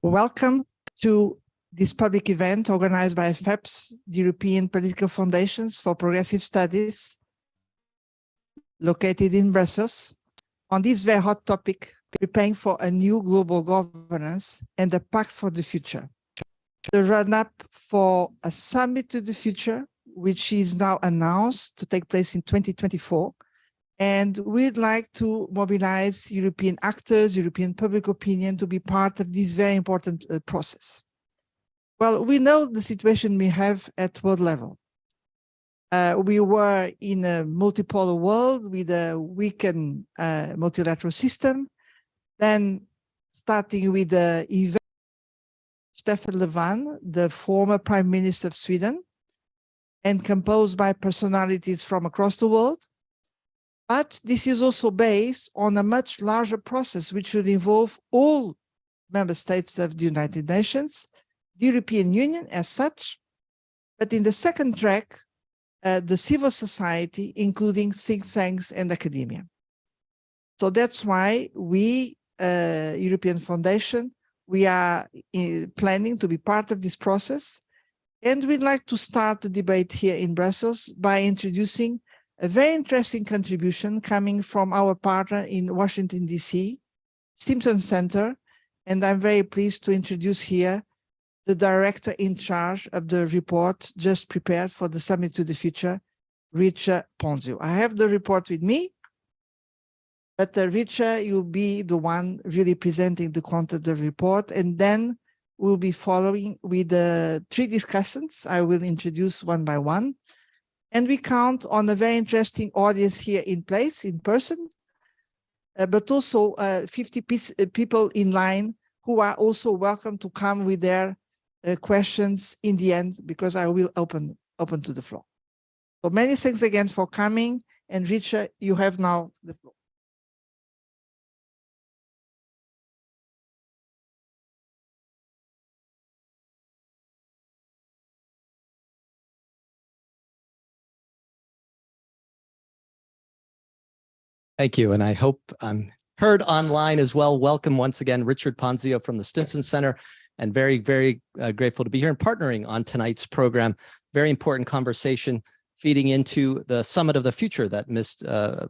Welcome to this public event organized by FEPS, the European Political Foundations for Progressive Studies, located in Brussels, on this very hot topic, preparing for a new global governance and the Pact for the Future. The run-up for a Summit to the Future, which is now announced to take place in 2024. And we'd like to mobilize European actors, European public opinion to be part of this very important process. Well, we know the situation we have at world level. We were in a multipolar world with a weakened multilateral system. Then starting with the event, Stefan Löfven, the former Prime Minister of Sweden, and composed by personalities from across the world. But this is also based on a much larger process, which would involve all member states of the United Nations, the European Union as such, but in the second track, the civil society, including think tanks and academia. So that's why we, European Foundation, we are planning to be part of this process. And we'd like to start the debate here in Brussels by introducing a very interesting contribution coming from our partner in Washington, DC, Stimson Center. And I'm very pleased to introduce here the director in charge of the report just prepared for the Summit to the Future, ErIka Ponzio. I have the report with me, but ErIka, you'll be the one really presenting the content of the report, and then we'll be following with the three discussants. I will introduce one by one. And we count on a very interesting audience here in place, in person, but also 50 people in line who are also welcome to come with their questions in the end, because I will open to the floor. So many thanks again for coming, and ErIka, you have now the floor. Thank you, and I hope I'm heard online as well. Welcome once again, Richard Ponzio from the Stimson Center, and very, very grateful to be here and partnering on tonight's program. Very important conversation feeding into the Summit of the Future that Ms.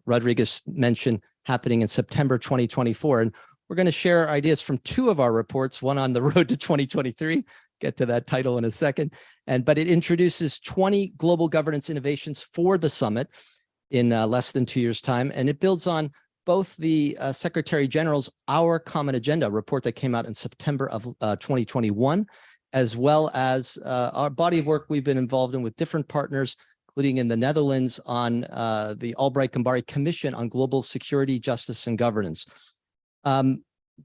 Rodrigues mentioned, happening in September 2024. And we're going to share ideas from two of our reports, one on the road to 2023, get to that title in a second, but it introduces 20 global governance innovations for the Summit in less than 2 years' time. And it builds on both the Secretary General's Our Common Agenda report that came out in September of 2021, as well as our body of work we've been involved in with different partners, including in the Netherlands on the Albright-Gambari Commission on Global Security, Justice, and Governance.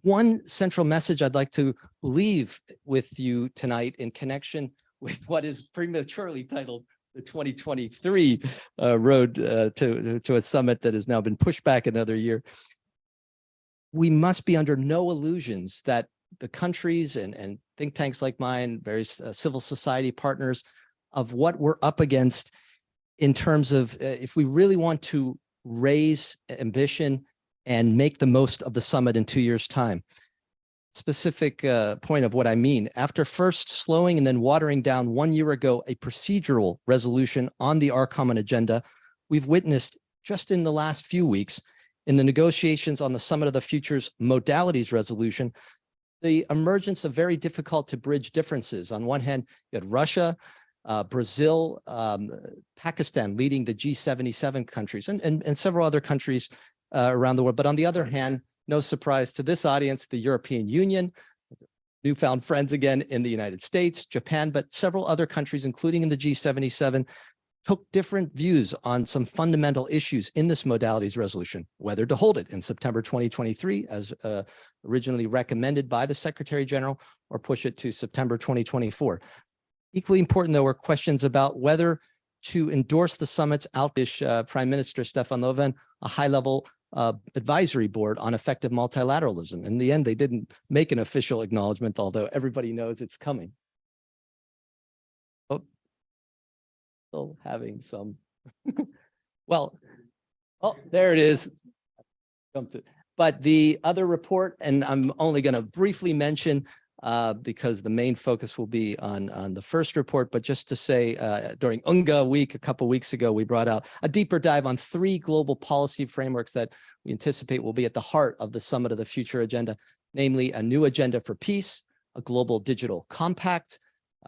One central message I'd like to leave with you tonight in connection with what is prematurely titled the 2023 road to a summit that has now been pushed back another year. We must be under no illusions that the countries and think tanks like mine, various civil society partners, of what we're up against in terms of if we really want to raise ambition and make the most of the summit in 2 years' time. Specific point of what I mean. After first slowing and then watering down 1 year ago a procedural resolution on the Our Common Agenda, we've witnessed just in the last few weeks in the negotiations on the Summit of the Future's modalities resolution, the emergence of very difficult to bridge differences. On one hand, you had Russia, Brazil, Pakistan leading the G77 countries and several other countries around the world. But on the other hand, no surprise to this audience, the European Union, newfound friends again in the United States, Japan, but several other countries, including in the G77, took different views on some fundamental issues in this modalities resolution, whether to hold it in September 2023, as originally recommended by the Secretary General, or push it to September 2024. Equally important, though, were questions about whether to endorse the summit's outdish Prime Minister Stefan Löfven, a high-level advisory board on effective multilateralism. In the end, they didn't make an official acknowledgement, although everybody knows it's coming. Oh, still having some. Well, oh, there it is. But the other report, and I'm only going to briefly mention because the main focus will be on the first report. But just to say, during UNGA week, a couple of weeks ago, we brought out a deeper dive on 3 global policy frameworks that we anticipate will be at the heart of the Summit of the Future agenda, namely a new agenda for peace, a global digital compact,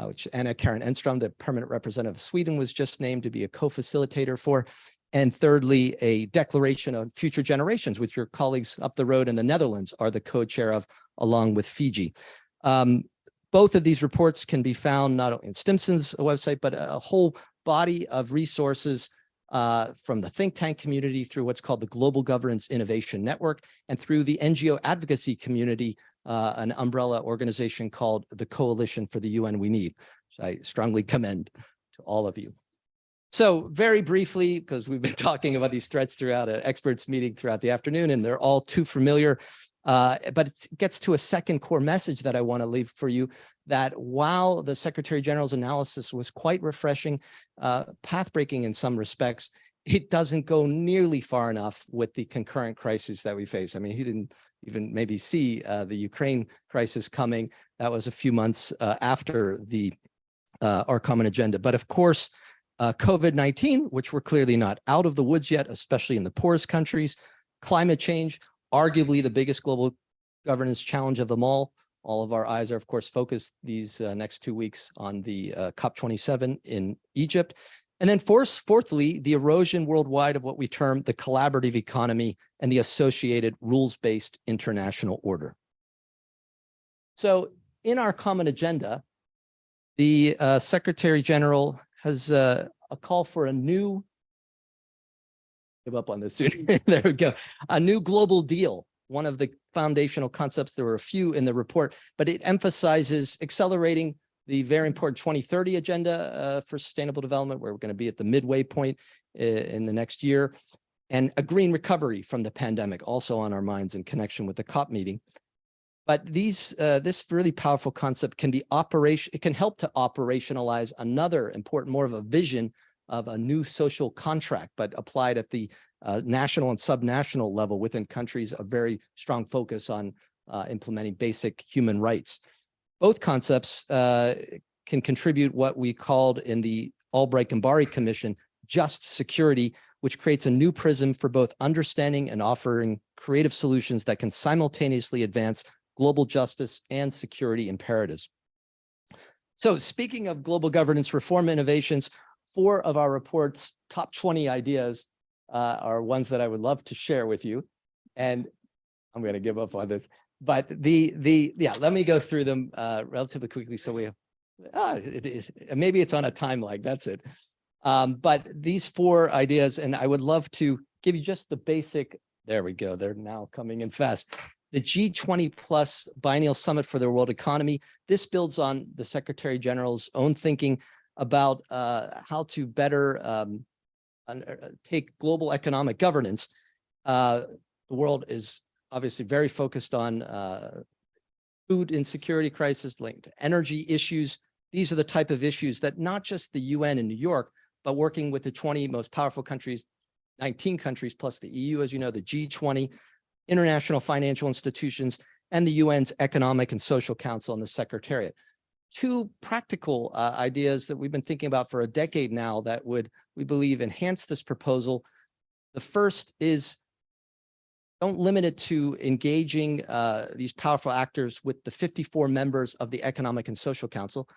which Anna Karin Enstrom, the permanent representative of Sweden, was just named to be a co-facilitator for. And thirdly, a declaration of future generations, which your colleagues up the road in the Netherlands are the co-chair of, along with Fiji. Both of these reports can be found not only in Stimson's website, but a whole body of resources from the think tank community through what's called the Global Governance Innovation Network, and through the NGO advocacy community, an umbrella organization called the Coalition for the UN We Need, which I strongly commend to all of you. So very briefly, because we've been talking about these threats throughout an experts meeting throughout the afternoon, and they're all too familiar, but it gets to a second core message that I want to leave for you, that while the Secretary General's analysis was quite refreshing, path-breaking in some respects, it doesn't go nearly far enough with the concurrent crises that we face. I mean, he didn't even maybe see the Ukraine crisis coming. That was a few months after our common agenda. But of course, COVID-19, which we're clearly not out of the woods yet, especially in the poorest countries, climate change, arguably the biggest global governance challenge of them all. All of our eyes are, of course, focused these next 2 weeks on the COP27 in Egypt. And then fourthly, the erosion worldwide of what we term the collaborative economy and the associated rules-based international order. So in our common agenda, the Secretary General has a call for a new, give up on this soon. There we go. A new global deal. One of the foundational concepts, there were a few in the report, but it emphasizes accelerating the very important 2030 agenda for sustainable development, where we're going to be at the midway point in the next year, and a green recovery from the pandemic, also on our minds in connection with the COP meeting. But this really powerful concept can be it can help to operationalize another important, more of a vision of a new social contract, but applied at the national and subnational level within countries, a very strong focus on implementing basic human rights. Both concepts can contribute what we called in the Albright Gambari Commission, just security, which creates a new prism for both understanding and offering creative solutions that can simultaneously advance global justice and security imperatives. So speaking of global governance reform innovations, 4 of our report's top 20 ideas are ones that I would love to share with you. And I'm going to give up on this, but yeah, let me go through them relatively quickly. So maybe it's on a time lag, that's it. But these 4 ideas, and I would love to give you just the basic, there we go, they're now coming in fast. The G20 plus biennial summit for the world economy. This builds on the Secretary General's own thinking about how to better take global economic governance. The world is obviously very focused on food insecurity crisis linked to energy issues. These are the type of issues that not just the UN in New York, but working with the 20 most powerful countries, 19 countries plus the EU, as you know, the G20, international financial institutions, and the UN's Economic and Social Council and the Secretariat. 2 practical ideas that we've been thinking about for a decade now that would, we believe, enhance this proposal. The first is, don't limit it to engaging these powerful actors with the 54 members of the Economic and Social Council.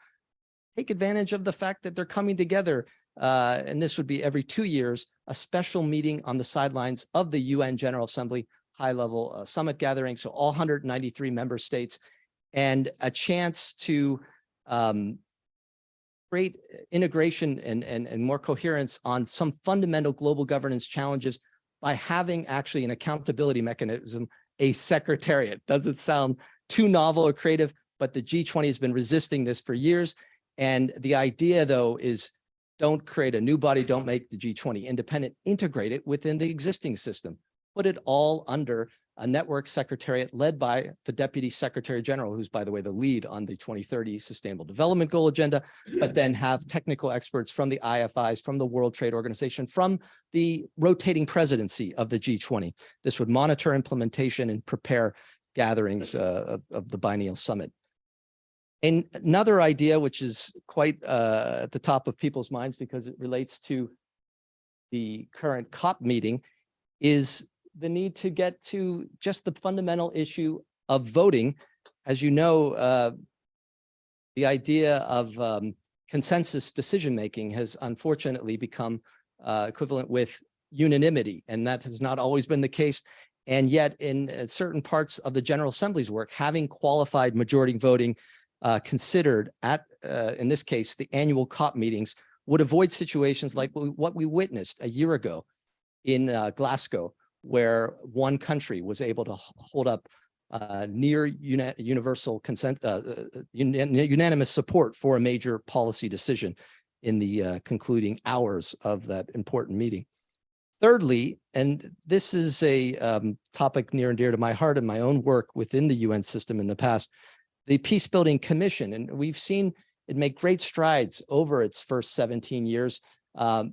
Take advantage of the fact that they're coming together, and this would be every 2 years, a special meeting on the sidelines of the UN General Assembly high-level summit gathering, so all 193 member states, and a chance to create integration and more coherence on some fundamental global governance challenges by having actually an accountability mechanism, a secretariat. Doesn't sound too novel or creative, but the G20 has been resisting this for years. And the idea, though, is don't create a new body, don't make the G20 independent, integrate it within the existing system. Put it all under a network secretariat led by the Deputy Secretary General, who's, by the way, the lead on the 2030 Sustainable Development Goal agenda, but then have technical experts from the IFIs, from the World Trade Organization, from the rotating presidency of the G20. This would monitor implementation and prepare gatherings of the biennial summit. And another idea, which is quite at the top of people's minds because it relates to the current COP meeting, is the need to get to just the fundamental issue of voting. As you know, the idea of consensus decision-making has unfortunately become equivalent with unanimity, and that has not always been the case. And yet in certain parts of the General Assembly's work, having qualified majority voting considered at, in this case, the annual COP meetings would avoid situations like what we witnessed a year ago in Glasgow, where one country was able to hold up near universal consent, unanimous support for a major policy decision in the concluding hours of that important meeting. Thirdly, and this is a topic near and dear to my heart and my own work within the UN system in the past, the Peacebuilding Commission, and we've seen it make great strides over its first 17 years,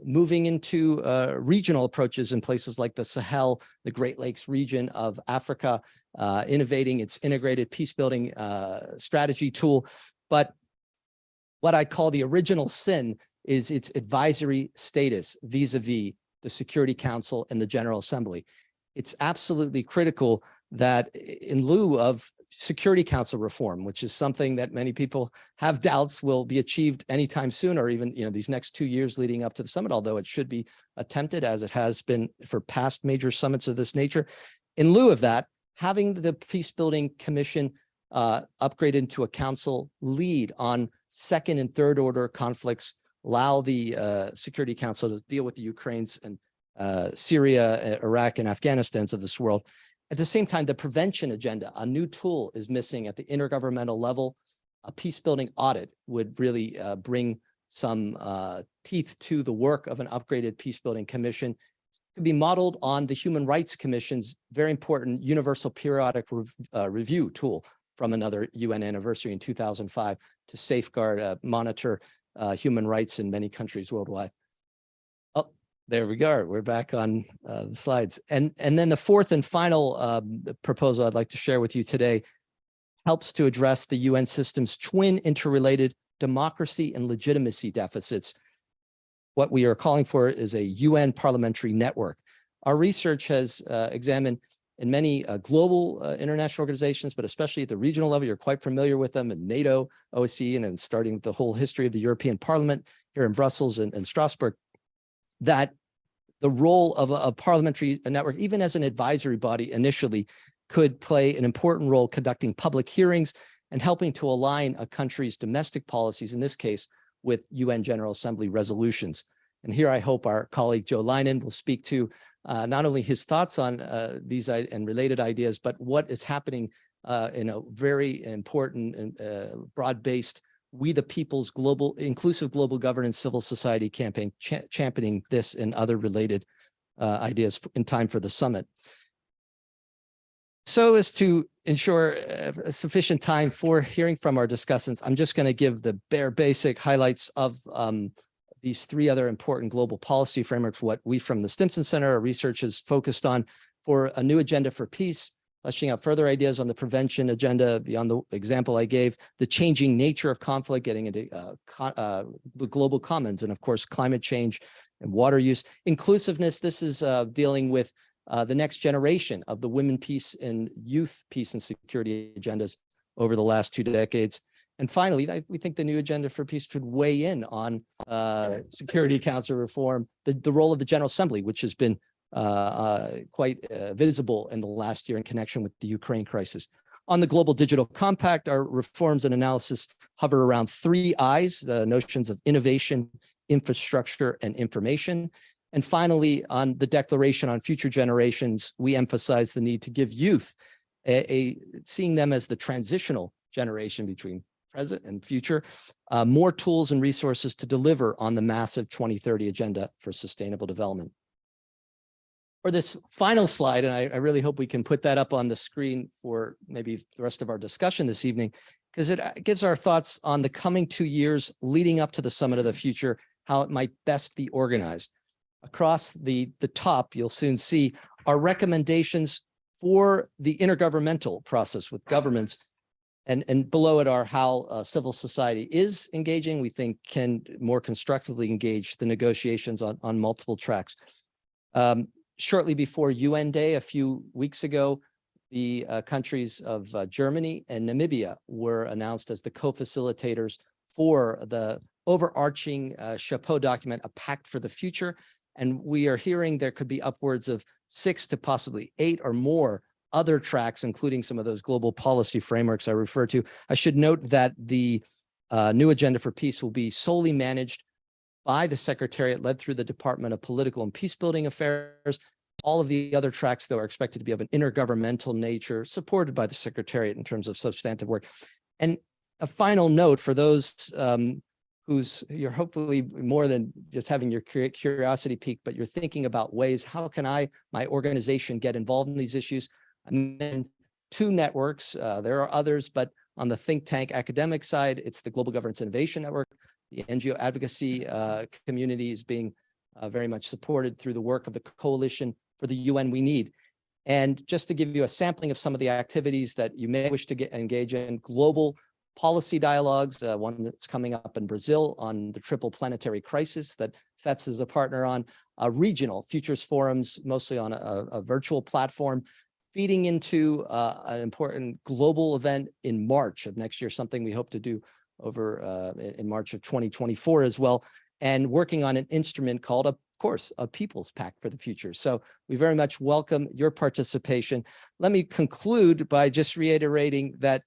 moving into regional approaches in places like the Sahel, the Great Lakes region of Africa, innovating its integrated peacebuilding strategy tool. But what I call the original sin is its advisory status vis-a-vis the Security Council and the General Assembly. It's absolutely critical that in lieu of Security Council reform, which is something that many people have doubts will be achieved anytime soon, or even these next 2 years leading up to the summit, although it should be attempted as it has been for past major summits of this nature. In lieu of that, having the Peacebuilding Commission upgraded into a council lead on second and third order conflicts, allow the Security Council to deal with the Ukraines and Syria, Iraq, and Afghanistans of this world. At the same time, the prevention agenda, a new tool is missing at the intergovernmental level. A peacebuilding audit would really bring some teeth to the work of an upgraded peacebuilding commission. It could be modeled on the Human Rights Commission's very important universal periodic review tool from another UN anniversary in 2005 to safeguard, monitor human rights in many countries worldwide. Oh, there we go. We're back on the slides. And then the fourth and final proposal I'd like to share with you today helps to address the UN system's twin interrelated democracy and legitimacy deficits. What we are calling for is a UN parliamentary network. Our research has examined in many global international organizations, but especially at the regional level, you're quite familiar with them in NATO, OSCE, and then starting with the whole history of the European Parliament here in Brussels and Strasbourg, that the role of a parliamentary network, even as an advisory body initially, could play an important role conducting public hearings and helping to align a country's domestic policies, in this case, with UN General Assembly resolutions. And here I hope our colleague Joe Leinen will speak to not only his thoughts on these and related ideas, but what is happening in a very important and broad-based We the People's global, inclusive global governance civil society campaign, championing this and other related ideas in time for the summit. So as to ensure sufficient time for hearing from our discussants, I'm just going to give the bare basic highlights of these three other important global policy frameworks, what we from the Stimson Center, our research is focused on for a new agenda for peace, fleshing out further ideas on the prevention agenda beyond the example I gave, the changing nature of conflict, getting into the global commons, and of course, climate change and water use. Inclusiveness, this is dealing with the next generation of the women peace and youth peace and security agendas over the last 2 decades. And finally, we think the new agenda for peace should weigh in on Security Council reform, the role of the General Assembly, which has been quite visible in the last year in connection with the Ukraine crisis. On the Global Digital Compact, our reforms and analysis hover around 3 I's, the notions of innovation, infrastructure, and information. And finally, on the Declaration on Future Generations, we emphasize the need to give youth seeing them as the transitional generation between present and future, more tools and resources to deliver on the massive 2030 agenda for sustainable development. For this final slide, and I really hope we can put that up on the screen for maybe the rest of our discussion this evening, because it gives our thoughts on the coming 2 years leading up to the Summit of the Future, how it might best be organized. Across the top, you'll soon see our recommendations for the intergovernmental process with governments And below it are how civil society is engaging, we think can more constructively engage the negotiations on multiple tracks. Shortly before UN Day, a few weeks ago, the countries of Germany and Namibia were announced as the co-facilitators for the overarching chapeau document, a pact for the future. And we are hearing there could be upwards of 6 to possibly 8 or more other tracks, including some of those global policy frameworks I referred to. I should note that the new agenda for peace will be solely managed by the Secretariat, led through the Department of Political and Peacebuilding Affairs. All of the other tracks, though, are expected to be of an intergovernmental nature, supported by the Secretariat in terms of substantive work. And a final note for those you're hopefully more than just having your curiosity piqued, but you're thinking about ways, how can my organization get involved in these issues? And then 2 networks, there are others, but on the think tank academic side, it's the Global Governance Innovation Network. The NGO advocacy community is being very much supported through the work of the Coalition for the UN We Need. And just to give you a sampling of some of the activities that you may wish to engage in, global policy dialogues, one that's coming up in Brazil on the triple planetary crisis that FEPS is a partner on, regional futures forums, mostly on a virtual platform, feeding into an important global event in March of next year, something we hope to do over in March of 2024 as well, and working on an instrument called, of course, a People's Pact for the Future. So we very much welcome your participation. Let me conclude by just reiterating that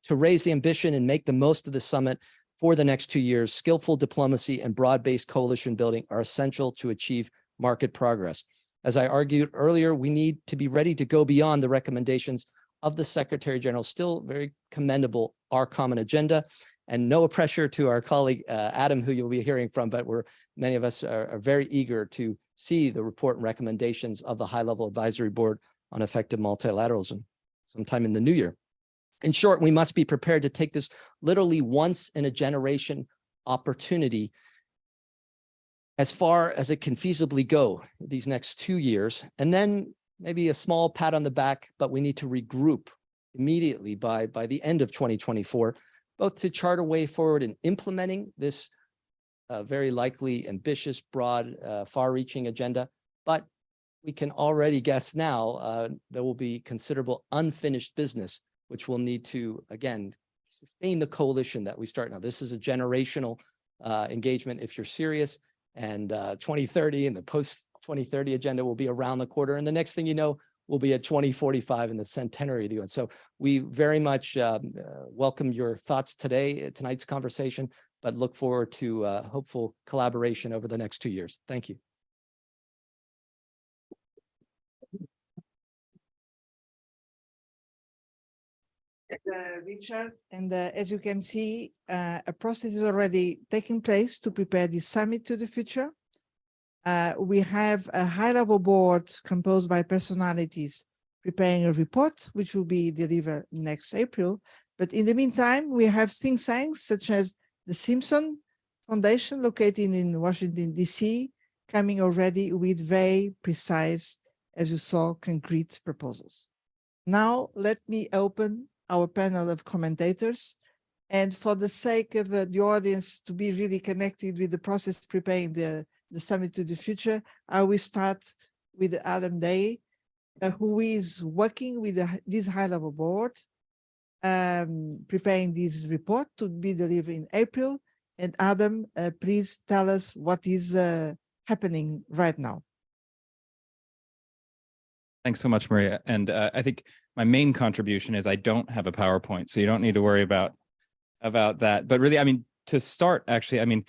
to raise the ambition and make the most of the summit for the next 2 years, skillful diplomacy and broad-based coalition building are essential to achieve market progress. As I argued earlier, we need to be ready to go beyond the recommendations of the Secretary General, still very commendable, our common agenda. And no pressure to our colleague, Adam, who you'll be hearing from, but many of us are very eager to see the report and recommendations of the high-level advisory board on effective multilateralism sometime in the new year. In short, we must be prepared to take this literally once in a generation opportunity as far as it can feasibly go these next 2 years, and then maybe a small pat on the back, but we need to regroup immediately by the end of 2024, both to chart a way forward in implementing this very likely ambitious, broad, far-reaching agenda. But we can already guess now there will be considerable unfinished business, which will need to, again, sustain the coalition that we start now. This is a generational engagement if you're serious, and 2030 and the post-2030 agenda will be around the corner. And the next thing you know, we'll be at 2045 in the centenary of the UN. So we very much welcome your thoughts today, tonight's conversation, but look forward to hopeful collaboration over the next 2 years. Thank you. Richard, and as you can see, a process is already taking place to prepare the summit to the future. We have a high-level board composed by personalities preparing a report, which will be delivered next April. But in the meantime, we have think tanks such as the Stimson Foundation, located in Washington, DC, coming already with very precise, as you saw, concrete proposals. Now, let me open our panel of commentators. And for the sake of the audience to be really connected with the process preparing the Summit to the Future, I will start with Adam Day, who is working with this high-level board, preparing this report to be delivered in April. And Adam, please tell us what is happening right now. Thanks so much, Maria. And I think my main contribution is I don't have a PowerPoint, so you don't need to worry about that. But really, I mean, to start, actually, I mean,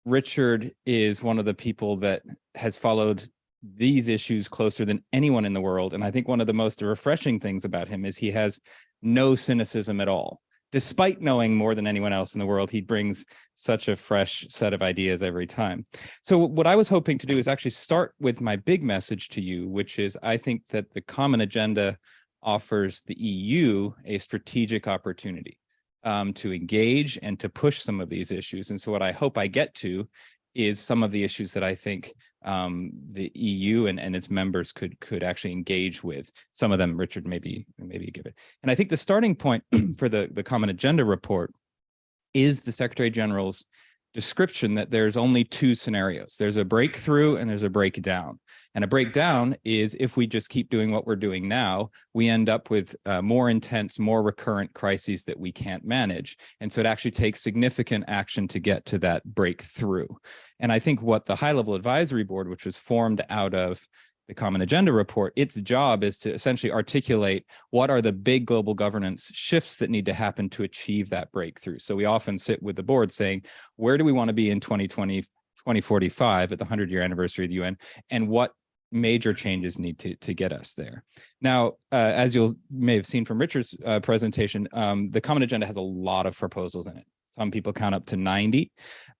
Richard is one of the people that has followed these issues closer than anyone in the world. And I think one of the most refreshing things about him is he has no cynicism at all. Despite knowing more than anyone else in the world, he brings such a fresh set of ideas every time. So what I was hoping to do is actually start with my big message to you, which is I think that the common agenda offers the EU a strategic opportunity to engage and to push some of these issues. And so what I hope I get to is some of the issues that I think the EU and its members could actually engage with. Some of them, Richard, maybe give it. And I think the starting point for the Common Agenda report is the Secretary General's description that there's only two scenarios. There's a breakthrough and there's a breakdown. And a breakdown is if we just keep doing what we're doing now, we end up with more intense, more recurrent crises that we can't manage. And so it actually takes significant action to get to that breakthrough. And I think what the High-Level Advisory Board, which was formed out of the Common Agenda report, its job is to essentially articulate what are the big global governance shifts that need to happen to achieve that breakthrough. So we often sit with the board saying, where do we want to be in 2045 at the 100-year anniversary of the UN, and what major changes need to get us there? Now, as you may have seen from Richard's presentation, the Common Agenda has a lot of proposals in it. Some people count up to 90.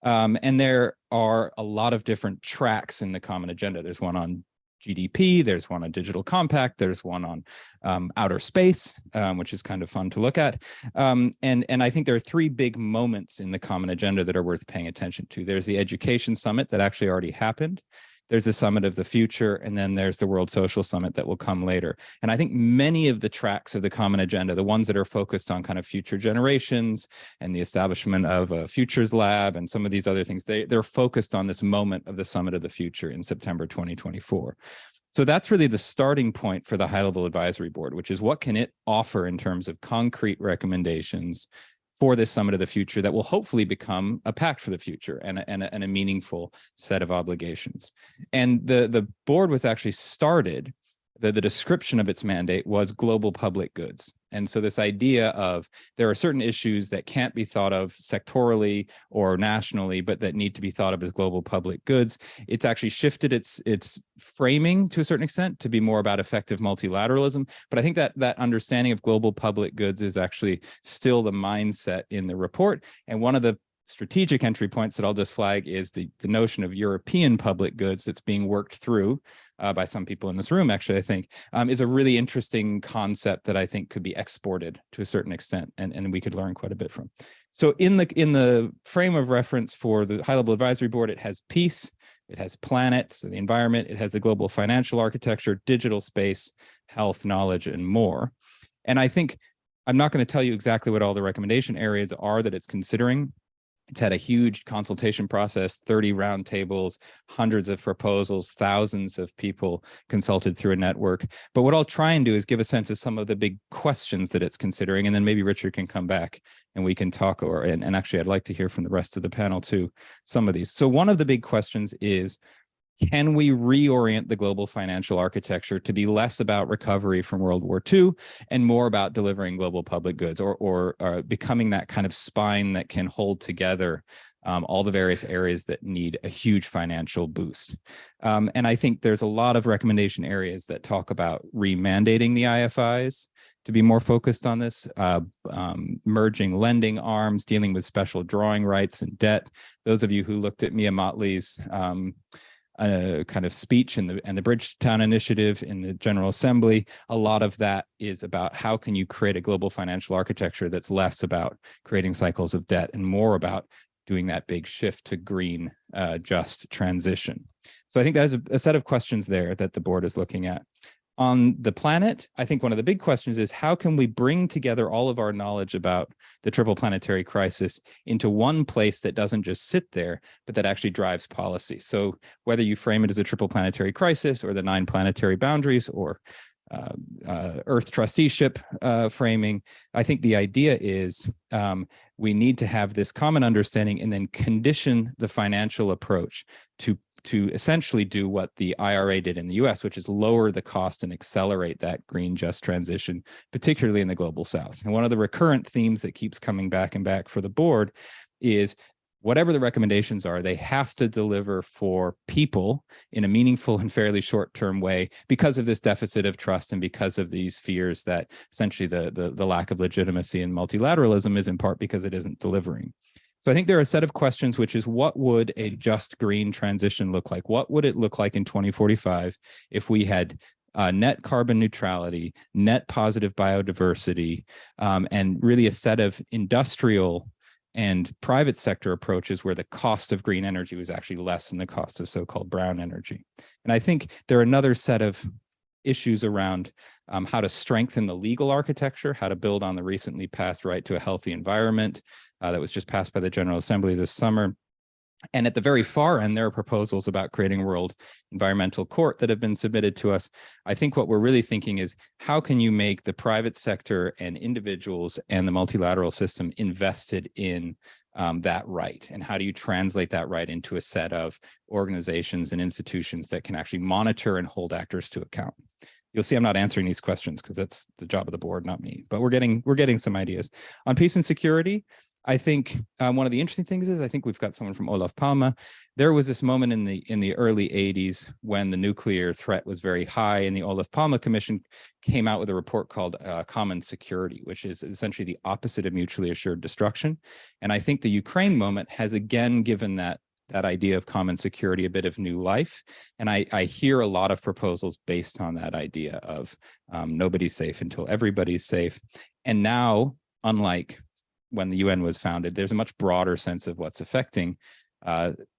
And there are a lot of different tracks in the Common Agenda. There's one on GDP, there's one on digital compact, there's one on outer space, which is kind of fun to look at. And I think there are three big moments in the Common Agenda that are worth paying attention to. There's the Education Summit that actually already happened. There's the Summit of the Future, and then there's the World Social Summit that will come later. And I think many of the tracks of the Common Agenda, the ones that are focused on kind of future generations and the establishment of a Futures Lab and some of these other things, they're focused on this moment of the Summit of the Future in September 2024. So that's really the starting point for the High-Level Advisory Board, which is what can it offer in terms of concrete recommendations for this Summit of the Future that will hopefully become a pact for the future and a meaningful set of obligations. And the board was actually started, the description of its mandate was global public goods. And so this idea of there are certain issues that can't be thought of sectorally or nationally, but that need to be thought of as global public goods. It's actually shifted its framing to a certain extent to be more about effective multilateralism. But I think that understanding of global public goods is actually still the mindset in the report. And one of the strategic entry points that I'll just flag is the notion of European public goods that's being worked through by some people in this room, actually, I think, is a really interesting concept that I think could be exported to a certain extent, and we could learn quite a bit from. So in the frame of reference for the High-Level Advisory Board, it has peace, it has planet, so the environment, it has the global financial architecture, digital space, health, knowledge, and more. And I think I'm not going to tell you exactly what all the recommendation areas are that it's considering. It's had a huge consultation process, 30 roundtables, hundreds of proposals, thousands of people consulted through a network. But what I'll try and do is give a sense of some of the big questions that it's considering, and then maybe Richard can come back and we can talk, and actually I'd like to hear from the rest of the panel too, some of these. So one of the big questions is, can we reorient the global financial architecture to be less about recovery from World War II and more about delivering global public goods, or becoming that kind of spine that can hold together all the various areas that need a huge financial boost? And I think there's a lot of recommendation areas that talk about remandating the IFIs to be more focused on this, merging lending arms, dealing with special drawing rights and debt. Those of you who looked at Mia Motley's kind of speech and the Bridgetown Initiative in the General Assembly, a lot of that is about how can you create a global financial architecture that's less about creating cycles of debt and more about doing that big shift to green, just transition. So I think there's a set of questions there that the board is looking at. On the planet, I think one of the big questions is how can we bring together all of our knowledge about the triple planetary crisis into one place that doesn't just sit there, but that actually drives policy? So whether you frame it as a triple planetary crisis or the 9 planetary boundaries or Earth trusteeship framing, I think the idea is we need to have this common understanding and then condition the financial approach to essentially do what the IRA did in the US, which is lower the cost and accelerate that green just transition, particularly in the global South. And one of the recurrent themes that keeps coming back and back for the board is whatever the recommendations are, they have to deliver for people in a meaningful and fairly short-term way because of this deficit of trust and because of these fears that essentially the lack of legitimacy in multilateralism is in part because it isn't delivering. So I think there are a set of questions, which is what would a just green transition look like? What would it look like in 2045 if we had net carbon neutrality, net positive biodiversity, and really a set of industrial and private sector approaches where the cost of green energy was actually less than the cost of so-called brown energy. And I think there are another set of issues around how to strengthen the legal architecture, how to build on the recently passed right to a healthy environment that was just passed by the General Assembly this summer. And at the very far end, there are proposals about creating a world environmental court that have been submitted to us. I think what we're really thinking is, how can you make the private sector and individuals and the multilateral system invested in that right? And how do you translate that right into a set of organizations and institutions that can actually monitor and hold actors to account? You'll see I'm not answering these questions because that's the job of the board, not me, but we're getting some ideas. On peace and security, I think one of the interesting things is, I think we've got someone from Olof Palme. There was this moment in the early 80s when the nuclear threat was very high, and the Olof Palme Commission came out with a report called Common Security, which is essentially the opposite of mutually assured destruction. And I think the Ukraine moment has again given that idea of common security a bit of new life. And I hear a lot of proposals based on that idea of nobody's safe until everybody's safe. And now, unlike when the UN was founded, there's a much broader sense of what's affecting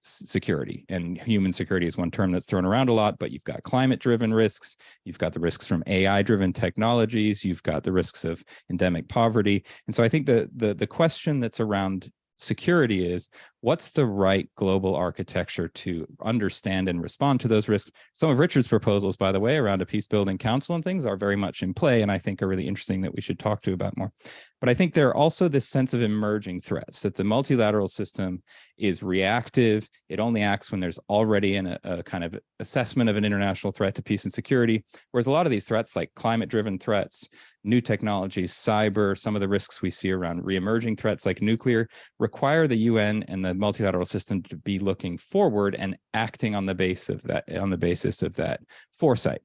security. And human security is one term that's thrown around a lot, but you've got climate-driven risks, you've got the risks from AI-driven technologies, you've got the risks of endemic poverty. And so I think the question that's around security is, what's the right global architecture to understand and respond to those risks? Some of Richard's proposals, by the way, around a peace building council and things are very much in play, and I think are really interesting that we should talk to about more. But I think there are also this sense of emerging threats, that the multilateral system is reactive. It only acts when there's already a kind of assessment of an international threat to peace and security, whereas a lot of these threats, like climate-driven threats, new technologies, cyber, some of the risks we see around re-emerging threats like nuclear, require the UN and the multilateral system to be looking forward and acting on the basis of that foresight.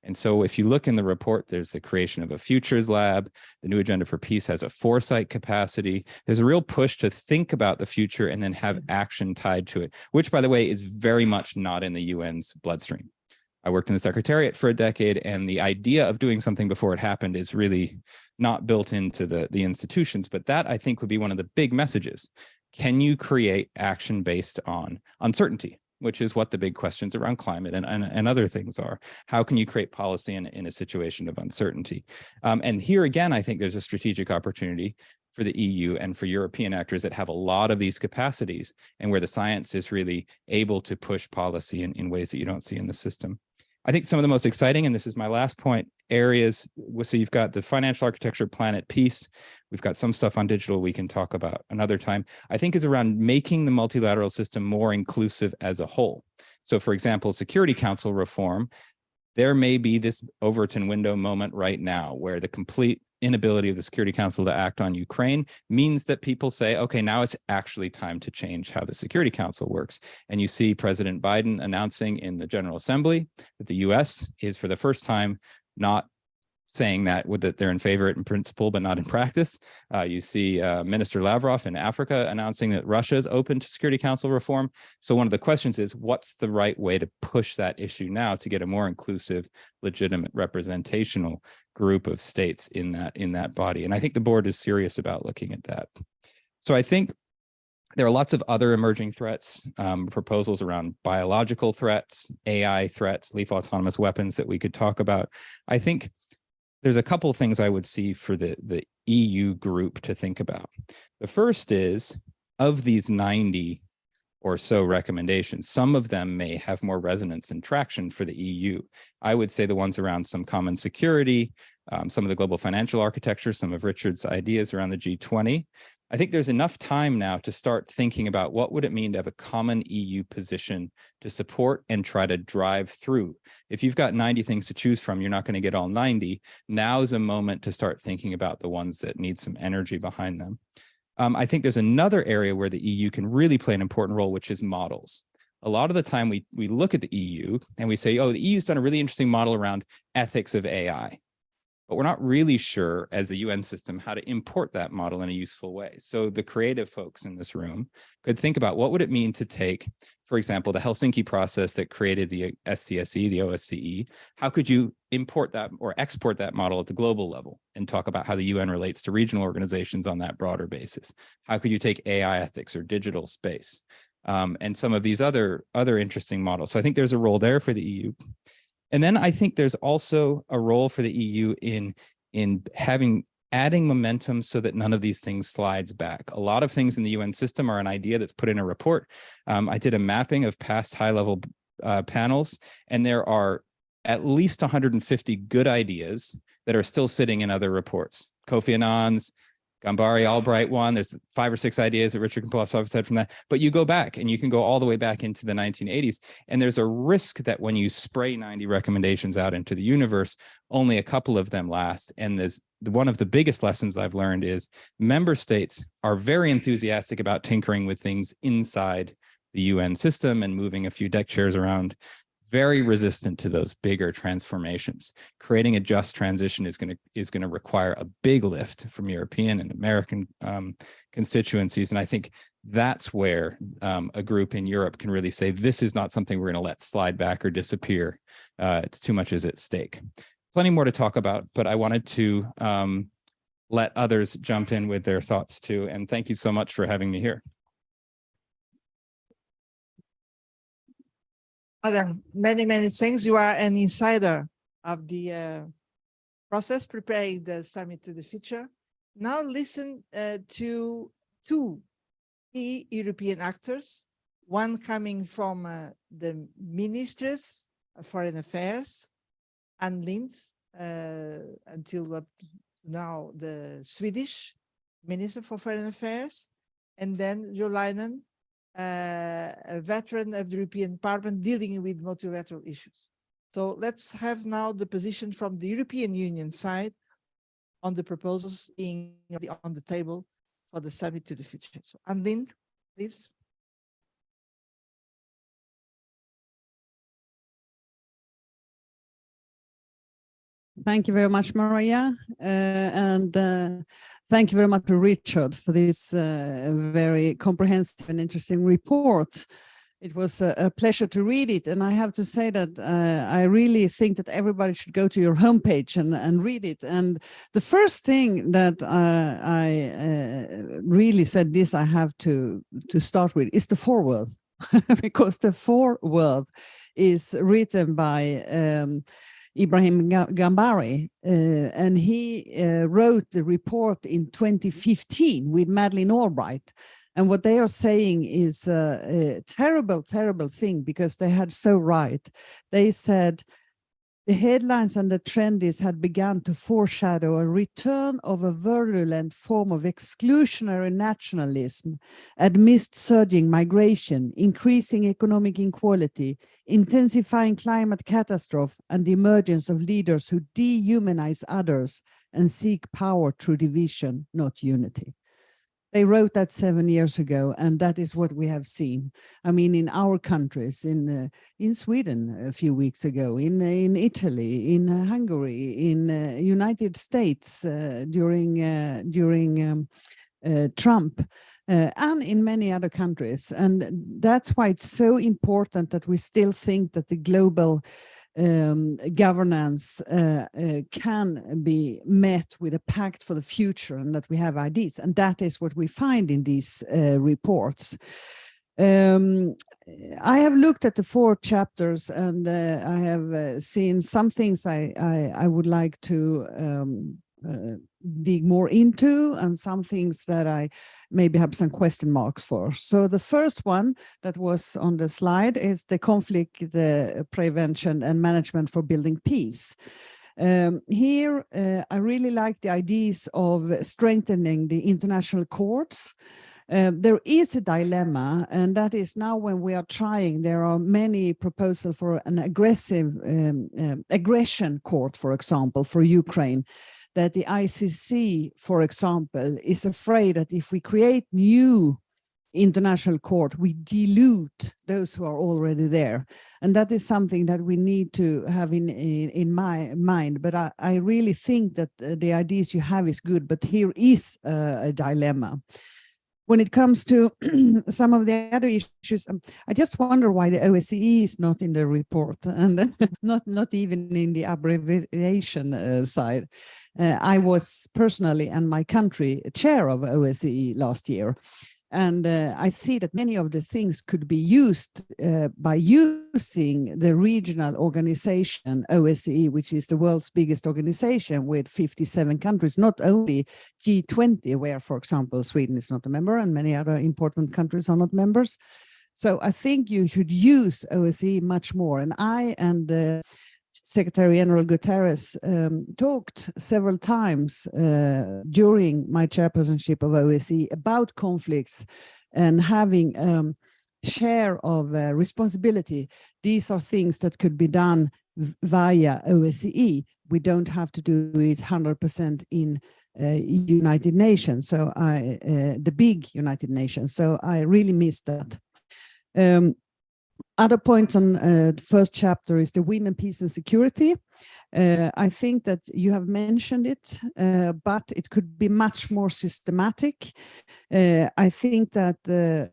And so if you look in the report, there's the creation of a futures lab. The new agenda for peace has a foresight capacity. There's a real push to think about the future and then have action tied to it, which, by the way, is very much not in the UN's bloodstream. I worked in the Secretariat for a decade, and the idea of doing something before it happened is really not built into the institutions. But that, I think, would be one of the big messages. Can you create action based on uncertainty, which is what the big questions around climate and other things are? How can you create policy in a situation of uncertainty? And here again, I think there's a strategic opportunity for the EU and for European actors that have a lot of these capacities and where the science is really able to push policy in ways that you don't see in the system. I think some of the most exciting, and this is my last point, areas, so you've got the financial architecture, planet, peace. We've got some stuff on digital we can talk about another time, I think is around making the multilateral system more inclusive as a whole. So for example, Security Council reform, there may be this Overton window moment right now where the complete inability of the Security Council to act on Ukraine means that people say, okay, now it's actually time to change how the Security Council works. And you see President Biden announcing in the General Assembly that the US is for the first time not saying that they're in favor in principle, but not in practice. You see Minister Lavrov in Africa announcing that Russia is open to Security Council reform. So one of the questions is, what's the right way to push that issue now to get a more inclusive, legitimate, representational group of states in that body? And I think the board is serious about looking at that. So I think there are lots of other emerging threats, proposals around biological threats, AI threats, lethal autonomous weapons that we could talk about. I think there's a couple of things I would see for the EU group to think about. The first is, of these 90 or so recommendations, some of them may have more resonance and traction for the EU. I would say the ones around some common security, some of the global financial architecture, some of Richard's ideas around the G20. I think there's enough time now to start thinking about what would it mean to have a common EU position to support and try to drive through. If you've got 90 things to choose from, you're not going to get all 90. Now is a moment to start thinking about the ones that need some energy behind them. I think there's another area where the EU can really play an important role, which is models. A lot of the time we look at the EU and we say, oh, the EU's done a really interesting model around ethics of AI. but we're not really sure as a UN system how to import that model in a useful way. So the creative folks in this room could think about what would it mean to take, for example, the Helsinki process that created the SCSE, the OSCE. How could you import that or export that model at the global level and talk about how the UN relates to regional organizations on that broader basis? How could you take AI ethics or digital space and some of these other interesting models? So I think there's a role there for the EU. And then I think there's also a role for the EU in adding momentum so that none of these things slides back. A lot of things in the UN system are an idea that's put in a report. I did a mapping of past high-level panels, and there are at least 150 good ideas that are still sitting in other reports. Kofi Annan's, Gambari, Albright one, there's 5 or 6 ideas that Richard can pull off the side from that, but you go back and you can go all the way back into the 1980s. And there's a risk that when you spray 90 recommendations out into the universe, only a couple of them last. And there's one of the biggest lessons I've learned is member states are very enthusiastic about tinkering with things inside the UN system and moving a few deck chairs around, very resistant to those bigger transformations. Creating a just transition is going to require a big lift from European and American constituencies. And I think that's where a group in Europe can really say, this is not something we're going to let slide back or disappear. It's too much is at stake. Plenty more to talk about, but I wanted to let others jump in with their thoughts too. And thank you so much for having me here. Many things. You are an insider of the process preparing the summit to the future. Now listen to 2 key European actors, one coming from the ministers of foreign affairs and Linde, until now the Swedish Minister for Foreign Affairs, and then Leinen, a veteran of the European Parliament dealing with multilateral issues. So let's have now the position from the European Union side on the proposals being on the table for the summit to the future. So Linde, please. Thank you very much, Maria. Thank you very much to Richard for this very comprehensive and interesting report. It was a pleasure to read it. And I have to say that I really think that everybody should go to your homepage and read it. And the first thing that I really said this I have to start with is the foreword, because the foreword is written by Ibrahim Gambari, and he wrote the report in 2015 with Madeleine Albright. And what they are saying is a terrible, terrible thing, because they had so right. They said the headlines and the trendies had begun to foreshadow a return of a virulent form of exclusionary nationalism amidst surging migration, increasing economic inequality, intensifying climate catastrophe, and the emergence of leaders who dehumanize others and seek power through division, not unity. They wrote that 7 years ago, and that is what we have seen. I mean, in our countries, in Sweden a few weeks ago, in Italy, in Hungary, in United States during Trump, and in many other countries. And that's why it's so important that we still think that the global governance can be met with a pact for the future, and that we have ideas. And that is what we find in these reports. I have looked at the 4 chapters, and I have seen some things I would like to dig more into, and some things that I maybe have some question marks for. So the first one that was on the slide is the conflict, the prevention and management for building peace. Here, I really like the ideas of strengthening the international courts. There is a dilemma, and that is now when we are trying, there are many proposals for an aggressive aggression court, for example, for Ukraine, that the ICC, for example, is afraid that if we create new international court, we dilute those who are already there. And that is something that we need to have in my mind. But I really think that the ideas you have is good, but here is a dilemma. When it comes to some of the other issues, I just wonder why the OSCE is not in the report and not even in the abbreviation side. I was personally and my country chair of OSCE last year. And I see that many of the things could be used by using the regional organization OSCE, which is the world's biggest organization with 57 countries, not only G20, where, for example, Sweden is not a member and many other important countries are not members. So I think you should use OSCE much more. And I and Secretary General Guterres talked several times during my chairpersonship of OSCE about conflicts and having share of responsibility. These are things that could be done via OSCE. We don't have to do it 100% in United Nations, so the big United Nations. So I really miss that. Other points on the first chapter is the women, peace and security. I think that you have mentioned it, but it could be much more systematic. I think that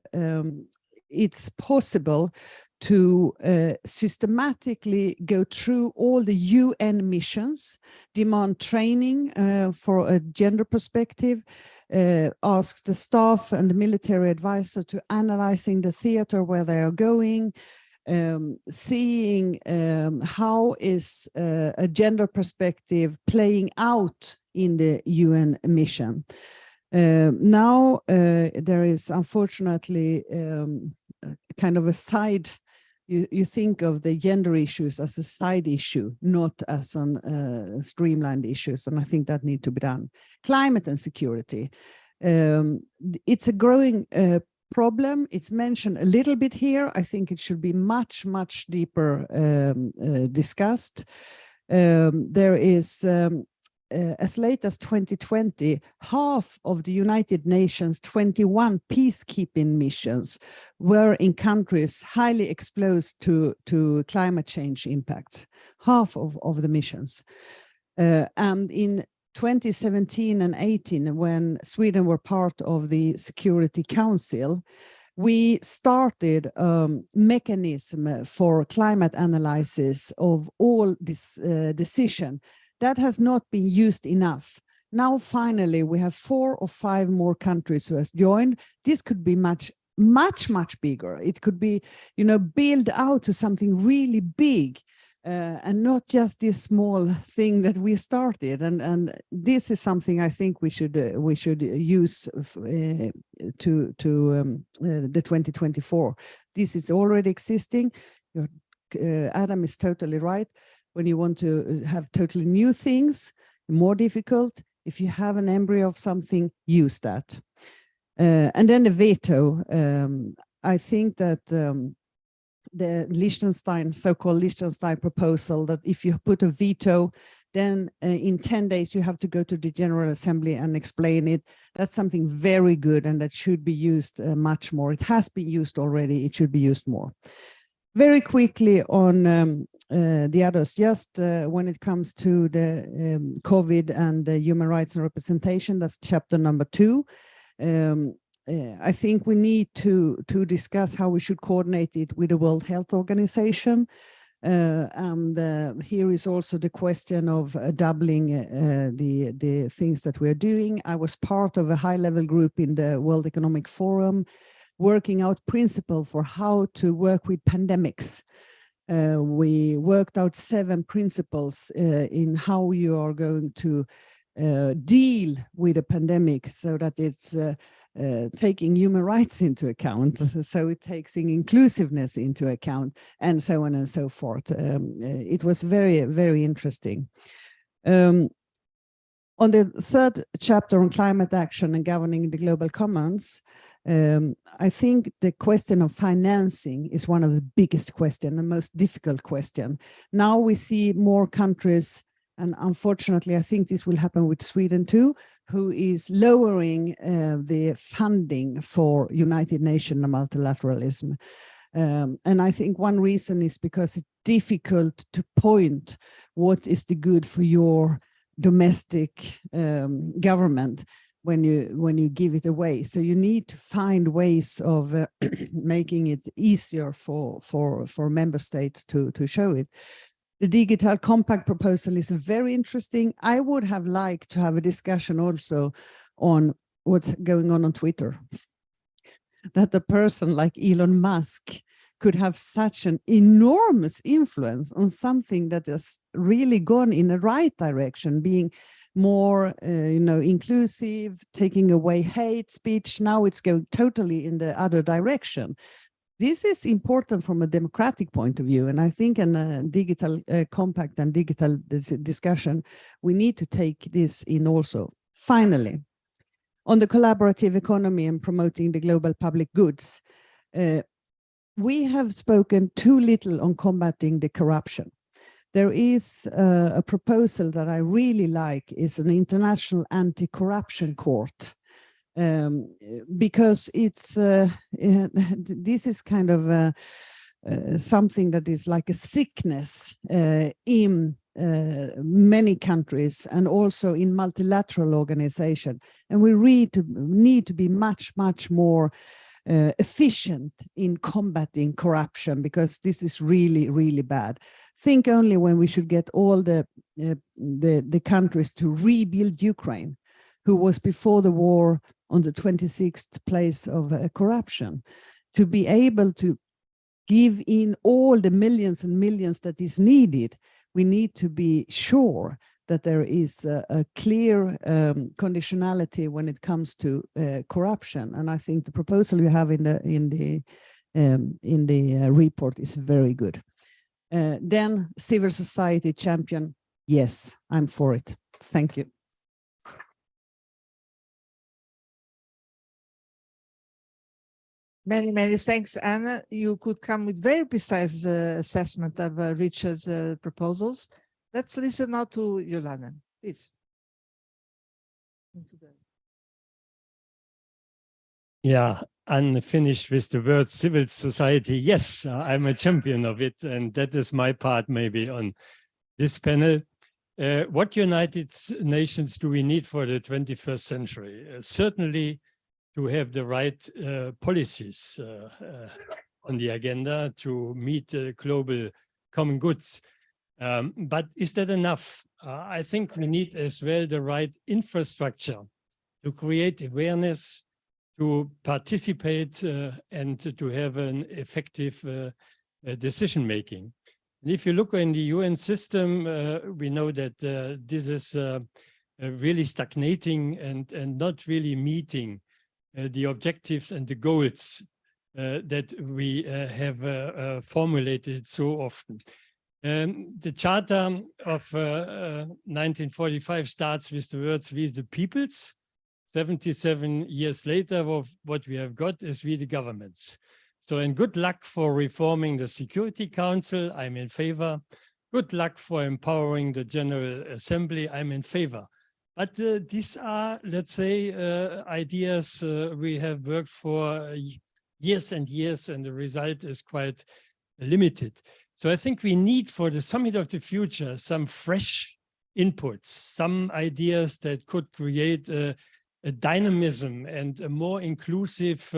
it's possible to systematically go through all the UN missions, demand training for a gender perspective, ask the staff and the military advisor to analyzing the theater where they are going, seeing how is a gender perspective playing out in the UN mission. Now there is unfortunately kind of a side, you think of the gender issues as a side issue, not as an streamlined issues, and I think that need to be done. Climate and security. It's a growing problem. It's mentioned a little bit here. I think it should be much, much deeper discussed. There is, as late as 2020, half of the United Nations 21 peacekeeping missions were in countries highly exposed to climate change impacts, half of the missions. And in 2017 and 18, when Sweden were part of the Security Council, we started a mechanism for climate analysis of all this decision. That has not been used enough. Now, finally, we have 4 or 5 more countries who has joined. This could be much bigger. It could be, build out to something really big. And not just this small thing that we started, and this is something I think we should use to the 2024. This is already existing. Adam is totally right. When you want to have totally new things, more difficult. If you have an embryo of something, use that. And then the veto. I think that. The Liechtenstein, so-called Liechtenstein proposal, that if you put a veto, then in 10 days you have to go to the General Assembly and explain it. That's something very good, and that should be used much more. It has been used already. It should be used more. Very quickly on the others, just when it comes to the COVID and the human rights and representation, that's chapter number 2. I think we need to discuss how we should coordinate it with the World Health Organization. And here is also the question of doubling the things that we're doing. I was part of a high-level group in the World Economic Forum, working out principles for how to work with pandemics. We worked out 7 principles in how you are going to deal with a pandemic so that it's taking human rights into account, so it takes inclusiveness into account, and so on and so forth. It was very, very interesting. On the 3rd chapter on climate action and governing the global commons, I think the question of financing is one of the biggest questions, the most difficult question. Now we see more countries And unfortunately, I think this will happen with Sweden too, who is lowering the funding for United Nations and multilateralism. And I think one reason is because it's difficult to point what is the good for your domestic government when you give it away. So you need to find ways of making it easier for member states to show it. The Digital Compact proposal is very interesting. I would have liked to have a discussion also on what's going on Twitter. That a person like Elon Musk could have such an enormous influence on something that has really gone in the right direction, being more inclusive, taking away hate speech. Now it's going totally in the other direction. This is important from a democratic point of view, and I think in a digital compact and digital discussion, we need to take this in also. Finally, on the collaborative economy and promoting the global public goods, we have spoken too little on combating the corruption. There is a proposal that I really like, is an international anti-corruption court. Because it's this is kind of something that is like a sickness in many countries and also in multilateral organization, and we need to be much more efficient in combating corruption, because this is really bad. Think only when we should get all the countries to rebuild Ukraine, who was before the war on the 26th place of corruption, to be able to give in all the millions and millions that is needed. We need to be sure that there is a clear conditionality when it comes to corruption. And I think the proposal you have in the report is very good. Then civil society champion, yes, I'm for it. Thank you. Many thanks, Anna. You could come with very precise assessment of Richard's proposals. Let's listen now to Leinen, please. Yeah, unfinished with the word civil society. Yes, I'm a champion of it, and that is my part maybe on this panel. What United Nations do we need for the 21st century? Certainly to have the right policies on the agenda to meet global common goods. But is that enough? I think we need as well the right infrastructure to create awareness, to participate and to have an effective decision-making. And if you look in the UN system, we know that this is really stagnating and not really meeting the objectives and the goals that we have formulated so often. The Charter of 1945 starts with the words, "We the peoples." 77 years later, what we have got is "We the governments." So, and good luck for reforming the Security Council, I'm in favor. Good luck for empowering the General Assembly, I'm in favor. But these are, let's say, ideas we have worked for years and years, and the result is quite limited. So I think we need for the Summit of the Future some fresh inputs, some ideas that could create a dynamism and a more inclusive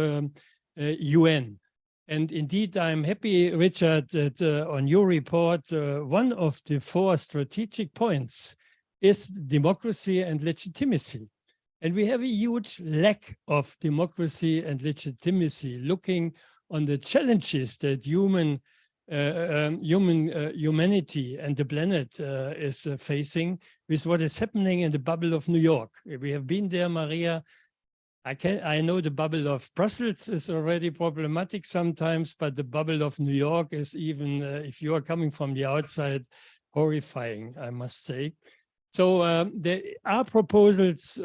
UN. And indeed, I'm happy, Richard, that on your report, one of the 4 strategic points is democracy and legitimacy. And we have a huge lack of democracy and legitimacy, looking on the challenges that humanity and the planet is facing with what is happening in the bubble of New York. We have been there, Maria. I know the bubble of Brussels is already problematic sometimes, but the bubble of New York is even, if you are coming from the outside, horrifying, I must say. So there are proposals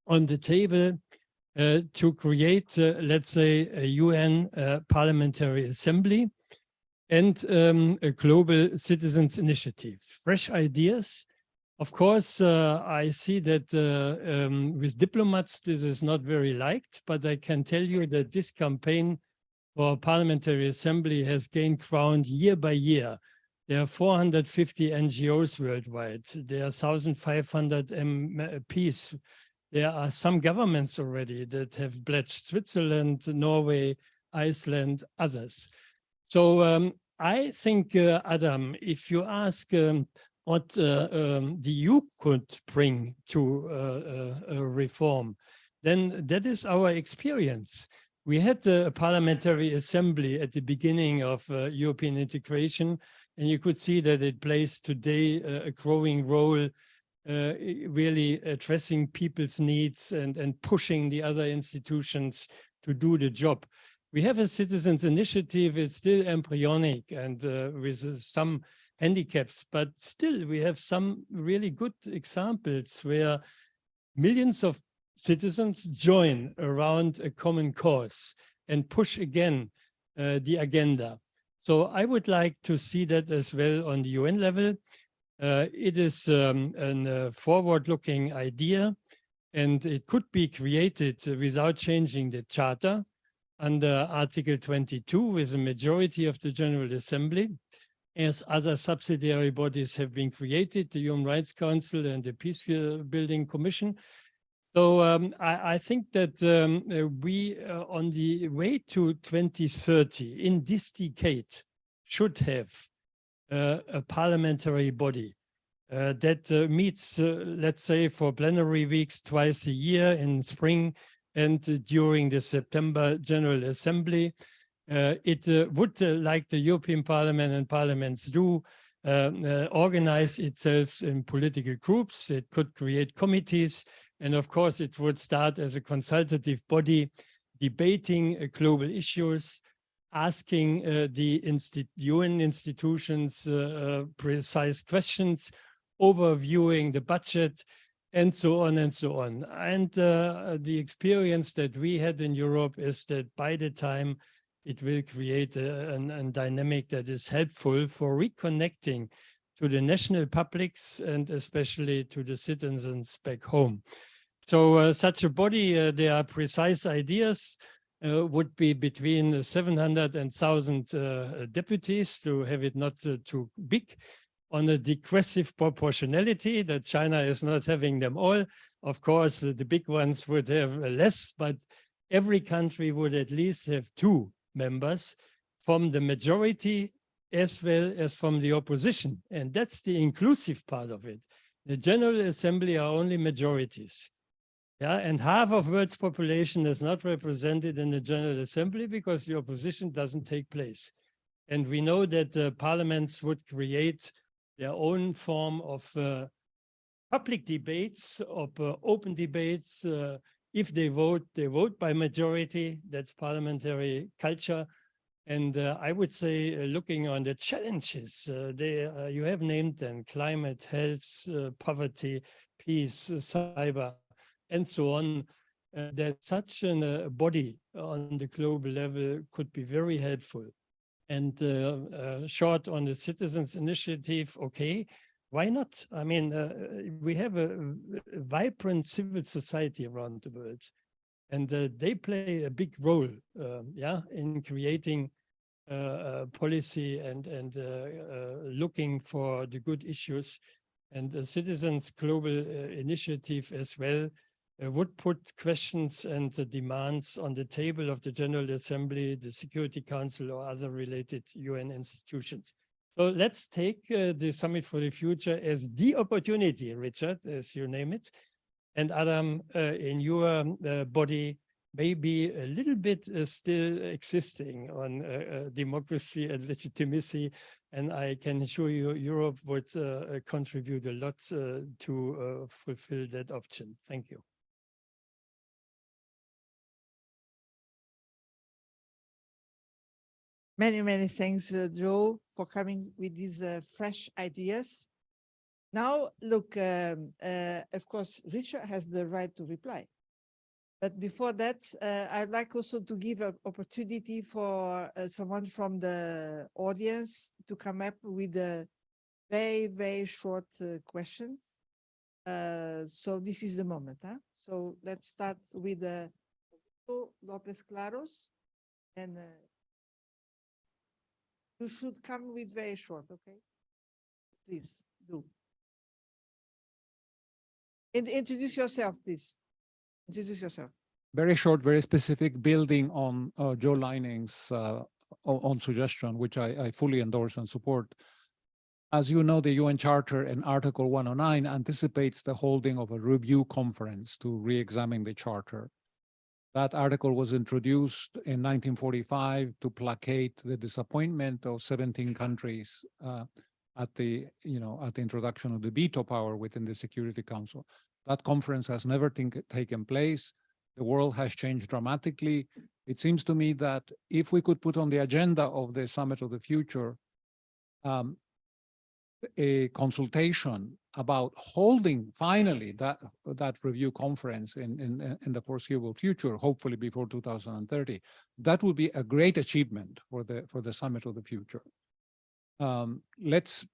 on the table to create, let's say, a UN Parliamentary Assembly and a global citizens initiative. Fresh ideas, Of course, I see that with diplomats, this is not very liked, but I can tell you that this campaign for Parliamentary Assembly has gained ground year by year. There are 450 NGOs worldwide. There are 1,500 MPs. There are some governments already that have pledged: Switzerland, Norway, Iceland, others. So I think, Adam, if you ask what the EU could bring to a reform, then that is our experience. We had a parliamentary assembly at the beginning of European integration, and you could see that it plays today a growing role, really addressing people's needs and pushing the other institutions to do the job. We have a citizens' initiative. It's still embryonic and with some handicaps, but still we have some really good examples where millions of citizens join around a common cause and push again the agenda. So I would like to see that as well on the UN level. It is a forward-looking idea, and it could be created without changing the charter under Article 22 with a majority of the General Assembly, as other subsidiary bodies have been created, the Human Rights Council and the Peace Building Commission. So I think that we, on the way to 2030, in this decade, should have a parliamentary body that meets, let's say, for plenary weeks twice a year in spring and during the September General Assembly. It would, like the European Parliament and parliaments do, organize itself in political groups. It could create committees. And of course, it would start as a consultative body, debating global issues, asking the UN institutions precise questions, overviewing the budget, and so on and so on. And the experience that we had in Europe is that by the time it will create a dynamic that is helpful for reconnecting to the national publics and especially to the citizens back home. So such a body, there are precise ideas, would be between 700 and 1,000 deputies to have it not too big, on a digressive proportionality that China is not having them all. Of course, the big ones would have less, but every country would at least have 2 members from the majority as well as from the opposition. And that's the inclusive part of it. The General Assembly are only majorities. Yeah, and half of world's population is not represented in the General Assembly because the opposition doesn't take place. And we know that parliaments would create their own form of public debates, of open debates. If they vote by majority. That's parliamentary culture. And I would say, looking on the challenges, you have named them: climate, health, poverty, peace, cyber, and so on, that such a body on the global level could be very helpful. And short on the citizens' initiative, okay, why not? I mean, we have a vibrant civil society around the world, and they play a big role, in creating policy and looking for the good issues. And the Citizens Global Initiative as well would put questions and demands on the table of the General Assembly, the Security Council, or other related UN institutions. So let's take the Summit for the Future as the opportunity, Richard, as you name it. And Adam, in your body, maybe a little bit still existing on democracy and legitimacy. And I can assure you, Europe would contribute a lot to fulfill that option. Thank you. Many, many thanks, Joe, for coming with these fresh ideas. Now, look, of course, Richard has the right to reply. But before that, I'd like also to give an opportunity for someone from the audience to come up with very, very short questions. So this is the moment, huh? So let's start with Augusto Lopez-Claros, and you should come with very short, okay? Please do. And introduce yourself, please. Introduce yourself. Very short, very specific, building on Joe Leinen's on suggestion, which I fully endorse and support. As you know, the UN Charter and Article 109 anticipates the holding of a review conference to re-examine the Charter. That article was introduced in 1945 to placate the disappointment of 17 countries at the introduction of the veto power within the Security Council. That conference has never taken place. The world has changed dramatically. It seems to me that if we could put on the agenda of the Summit of the Future a consultation about holding finally that review conference in the foreseeable future, hopefully before 2030, that would be a great achievement for the Summit of the Future. Let's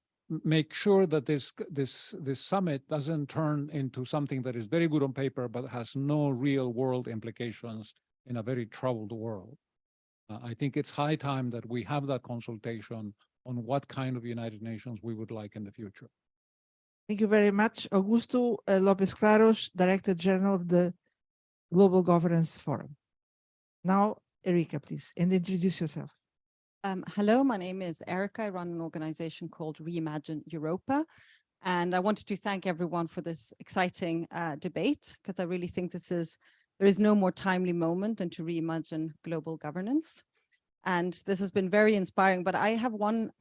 make sure that this summit doesn't turn into something that is very good on paper but has no real world implications in a very troubled world. I think it's high time that we have that consultation on what kind of United Nations we would like in the future. Thank you very much. Augusto Lopez-Claros, Director General of the Global Governance Forum. Now, ErIka, please, and introduce yourself. Hello, my name is ErIka. I run an organization called Reimagine Europa. And I wanted to thank everyone for this exciting debate, because I really think there is no more timely moment than to reimagine global governance. And this has been very inspiring, but I have one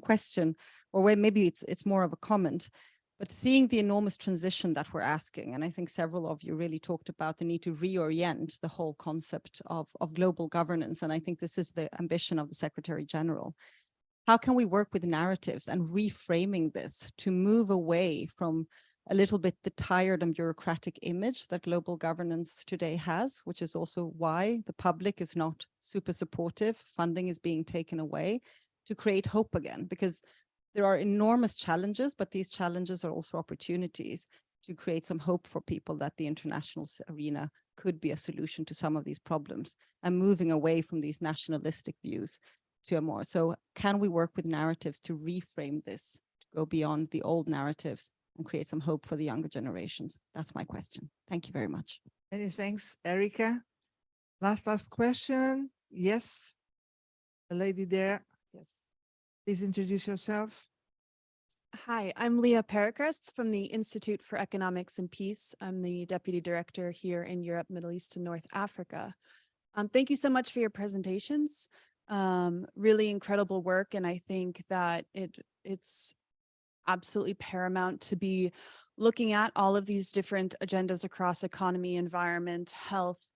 question, or maybe it's more of a comment, but seeing the enormous transition that we're asking, and I think several of you really talked about the need to reorient the whole concept of global governance. And I think this is the ambition of the Secretary General. How can we work with narratives and reframing this to move away from a little bit the tired and bureaucratic image that global governance today has, which is also why the public is not super supportive, funding is being taken away, to create hope again, because there are enormous challenges, but these challenges are also opportunities to create some hope for people that the international arena could be a solution to some of these problems, and moving away from these nationalistic views to a more. So can we work with narratives to reframe this, to go beyond the old narratives and create some hope for the younger generations? That's my question. Thank you very much. Many thanks, ErIka. Last question. Yes, the lady there. Yes. Please introduce yourself. Hi, I'm Lea Perekrestes from the Institute for Economics and Peace. I'm the Deputy Director here in Europe, Middle East, and North Africa. Thank you so much for your presentations. Really incredible work, and I think that it's absolutely paramount to be looking at all of these different agendas across economy, environment, health,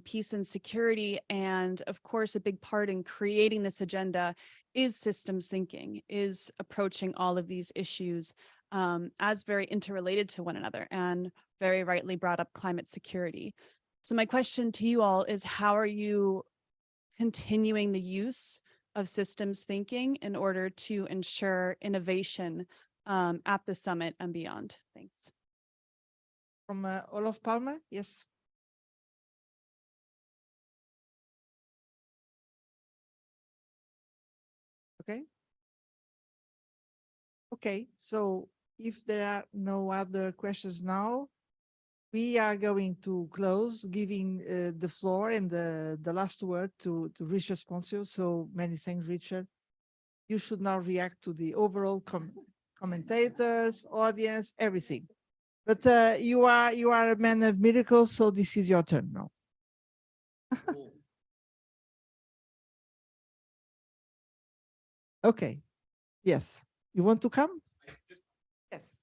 peace and security. And of course, a big part in creating this agenda is systems thinking, is approaching all of these issues as very interrelated to one another, and very rightly brought up climate security. So my question to you all is, how are you continuing the use of systems thinking in order to ensure innovation at the summit and beyond? Thanks. From Olof Palme, yes. Okay, so if there are no other questions now, we are going to close, giving the floor and the last word to Richard Ponzio. So many thanks, Richard. You should now react to the overall commentators, audience, everything. But you are a man of miracles, so this is your turn now. Okay. Yes. You want to come? Yes.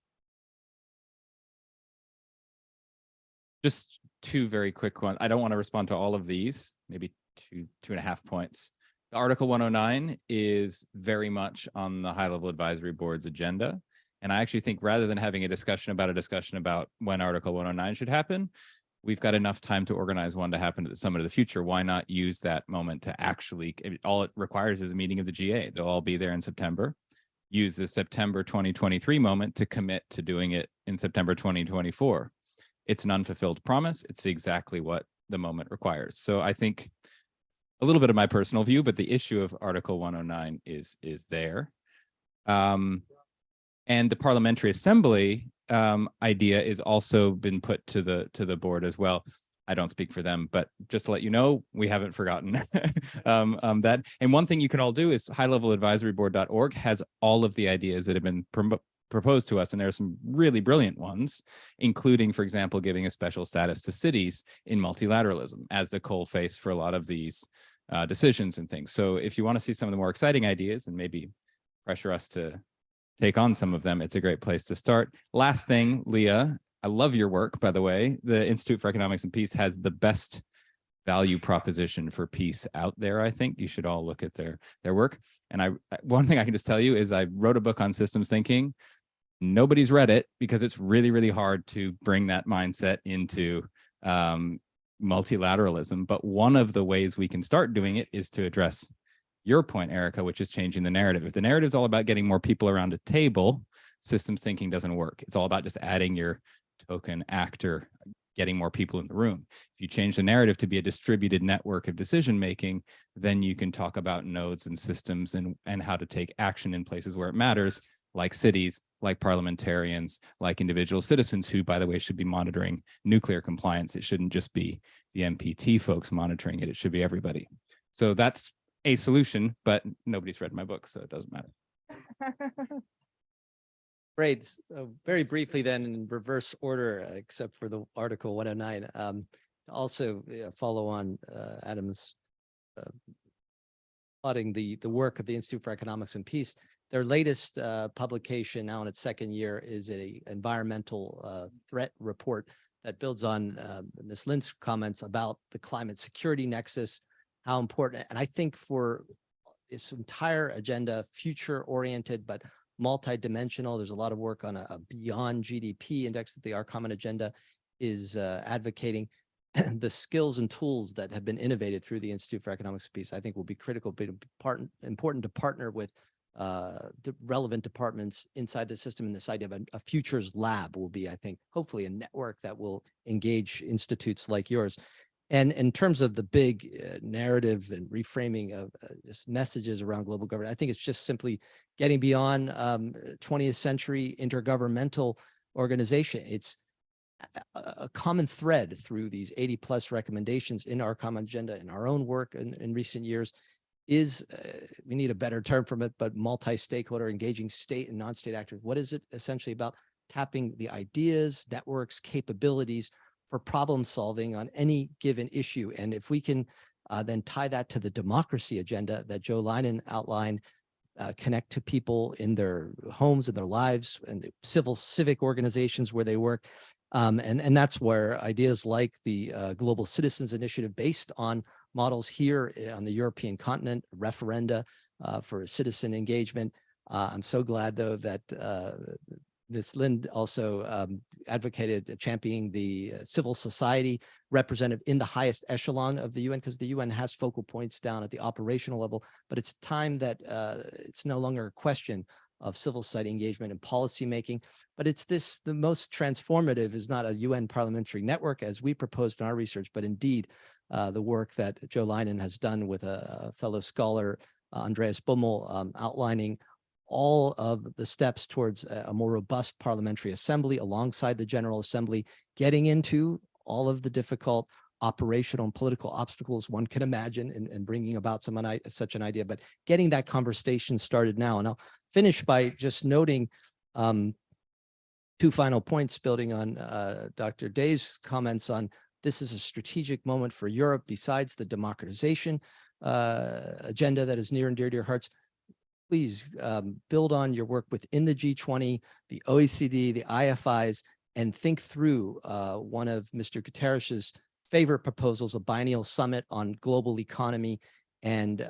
Just two very quick ones. I don't want to respond to all of these, maybe two and a half points. The Article 109 is very much on the high-level advisory board's agenda. And I actually think rather than having a discussion about when Article 109 should happen, we've got enough time to organize one to happen at the Summit of the Future. Why not use that moment to actually, all it requires is a meeting of the GA. They'll all be there in September. use the September 2023 moment to commit to doing it in September 2024. It's an unfulfilled promise. It's exactly what the moment requires. So I think a little bit of my personal view, but the issue of Article 109 is there. And the Parliamentary Assembly idea is also been put to the board as well. I don't speak for them, but just to let you know, we haven't forgotten that. And one thing you can all do is highleveladvisoryboard.org has all of the ideas that have been proposed to us. And there are some really brilliant ones, including, for example, giving a special status to cities in multilateralism as the coal face for a lot of these decisions and things. So if you want to see some of the more exciting ideas and maybe pressure us to take on some of them, it's a great place to start. Last thing, Lea, I love your work, by the way. The Institute for Economics and Peace has the best value proposition for peace out there. I think you should all look at their work. And one thing I can just tell you is I wrote a book on systems thinking. Nobody's read it because it's really, really hard to bring that mindset into multilateralism. But one of the ways we can start doing it is to address your point, ErIka, which is changing the narrative. If the narrative is all about getting more people around a table, systems thinking doesn't work. It's all about just adding your token actor, getting more people in the room. If you change the narrative to be a distributed network of decision making, then you can talk about nodes and systems and how to take action in places where it matters, like cities, like parliamentarians, like individual citizens who, by the way, should be monitoring nuclear compliance. It shouldn't just be the MPT folks monitoring it. It should be everybody. So that's a solution, but nobody's read my book, so it doesn't matter. Great. Very briefly then, in reverse order, except for the Article 109, also follow on Adam's plotting the work of the Institute for Economics and Peace. Their latest publication, now in its second year, is an environmental threat report that builds on Ms. Linde's comments about the climate security nexus, how important, and I think for this entire agenda, future-oriented, but multidimensional. There's a lot of work on a beyond GDP index that the Our Common Agenda is advocating. The skills and tools that have been innovated through the Institute for Economics and Peace, I think will be critical, but important to partner with the relevant departments inside the system. And this idea of a futures lab will be, I think, hopefully a network that will engage institutes like yours. And in terms of the big narrative and reframing of just messages around global governance, I think it's just simply getting beyond 20th century intergovernmental organization. It's a common thread through these 80+ recommendations in our common agenda, in our own work in recent years, is, we need a better term from it, but multi-stakeholder, engaging state and non-state actors. What is it essentially about? Tapping the ideas, networks, capabilities for problem solving on any given issue. And if we can then tie that to the democracy agenda that Joe Leinen outlined, connect to people in their homes and their lives and the civic organizations where they work. And that's where ideas like the Global Citizens Initiative, based on models here on the European continent, referenda for citizen engagement. I'm so glad, though, that Ms. Linde also advocated championing the civil society representative in the highest echelon of the UN, because the UN has focal points down at the operational level, but it's time that it's no longer a question of civil society engagement and policy making, but it's the most transformative is not a UN parliamentary network as we proposed in our research, but indeed the work that Joe Leinen has done with a fellow scholar, Andreas Bummel, outlining all of the steps towards a more robust parliamentary assembly alongside the General Assembly, getting into all of the difficult operational and political obstacles one can imagine and bringing about such an idea, but getting that conversation started now. And I'll finish by just noting two final points, building on Dr. Day's comments on this is a strategic moment for Europe besides the democratization agenda that is near and dear to your hearts. Please build on your work within the G20, the OECD, the IFIs, and think through one of Mr. Guterres's favorite proposals, a biennial summit on global economy, and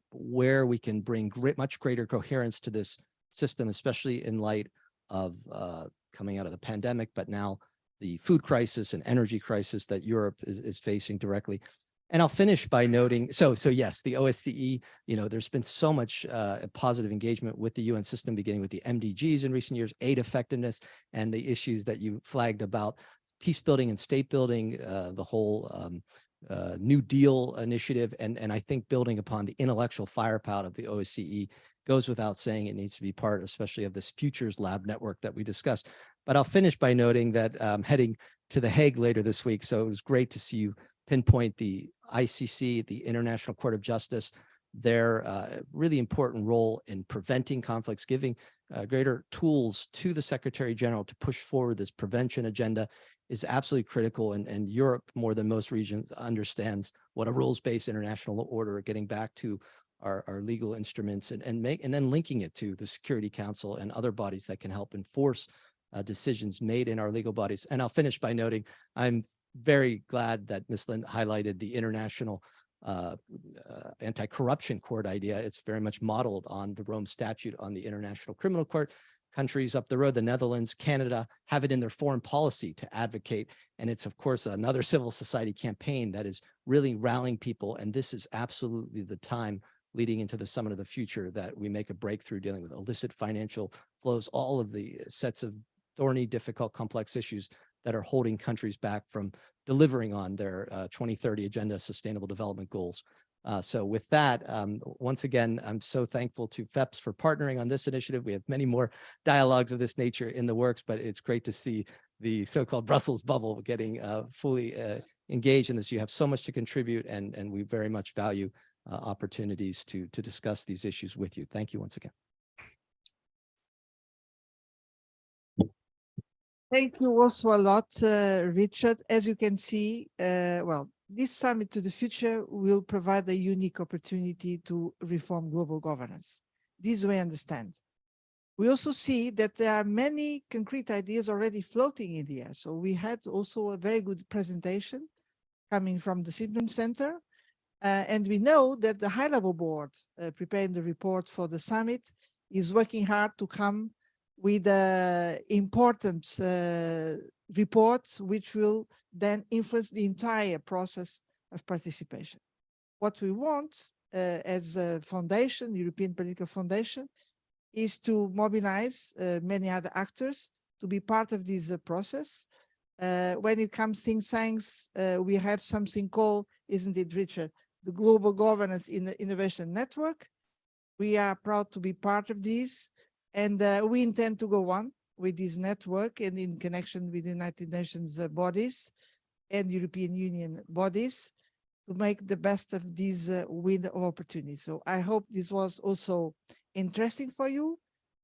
where we can bring much greater coherence to this system, especially in light of coming out of the pandemic, but now the food crisis and energy crisis that Europe is facing directly. And I'll finish by noting, so yes, the OSCE, there's been so much positive engagement with the UN system, beginning with the MDGs in recent years, aid effectiveness, and the issues that you flagged about peace building and state building, the whole New Deal initiative, and I think building upon the intellectual firepower of the OSCE goes without saying. It needs to be part, especially of this Futures Lab network that we discussed. But I'll finish by noting that I'm heading to The Hague later this week, so it was great to see you pinpoint the ICC, the International Court of Justice, their really important role in preventing conflicts, giving greater tools to the Secretary General to push forward this prevention agenda is absolutely critical. And Europe, more than most regions, understands what a rules-based international order, getting back to our legal instruments and then linking it to the Security Council and other bodies that can help enforce decisions made in our legal bodies. And I'll finish by noting, I'm very glad that Ms. Linde highlighted the International Anti-Corruption Court idea. It's very much modeled on the Rome Statute on the International Criminal Court. Countries up the road, the Netherlands, Canada, have it in their foreign policy to advocate. And it's, of course, another civil society campaign that is really rallying people. And this is absolutely the time leading into the Summit of the Future that we make a breakthrough dealing with illicit financial flows, all of the sets of thorny, difficult, complex issues that are holding countries back from delivering on their 2030 Agenda Sustainable Development Goals. So with that, once again, I'm so thankful to FEPS for partnering on this initiative. We have many more dialogues of this nature in the works, but it's great to see the so-called Brussels bubble getting fully engaged in this. You have so much to contribute, and we very much value opportunities to discuss these issues with you. Thank you once again. Thank you also a lot, Richard. As you can see, this Summit to the Future will provide a unique opportunity to reform global governance. This we understand. We also see that there are many concrete ideas already floating in the air. So we had also a very good presentation coming from the Stimson Center. And we know that the high-level board preparing the report for the summit is working hard to come with important reports, which will then influence the entire process of participation. What we want as a foundation, European Political Foundation, is to mobilize many other actors to be part of this process. When it comes to think tanks, we have something called, isn't it, Richard, the Global Governance in the Innovation Network. We are proud to be part of this. And we intend to go on with this network and in connection with United Nations bodies and European Union bodies to make the best of this window of opportunity. So I hope this was also interesting for you,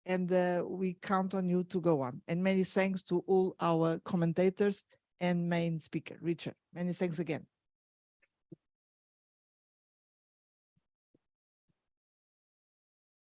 and we count on you to go on. And many thanks to all our commentators and main speaker, Richard. Many thanks again.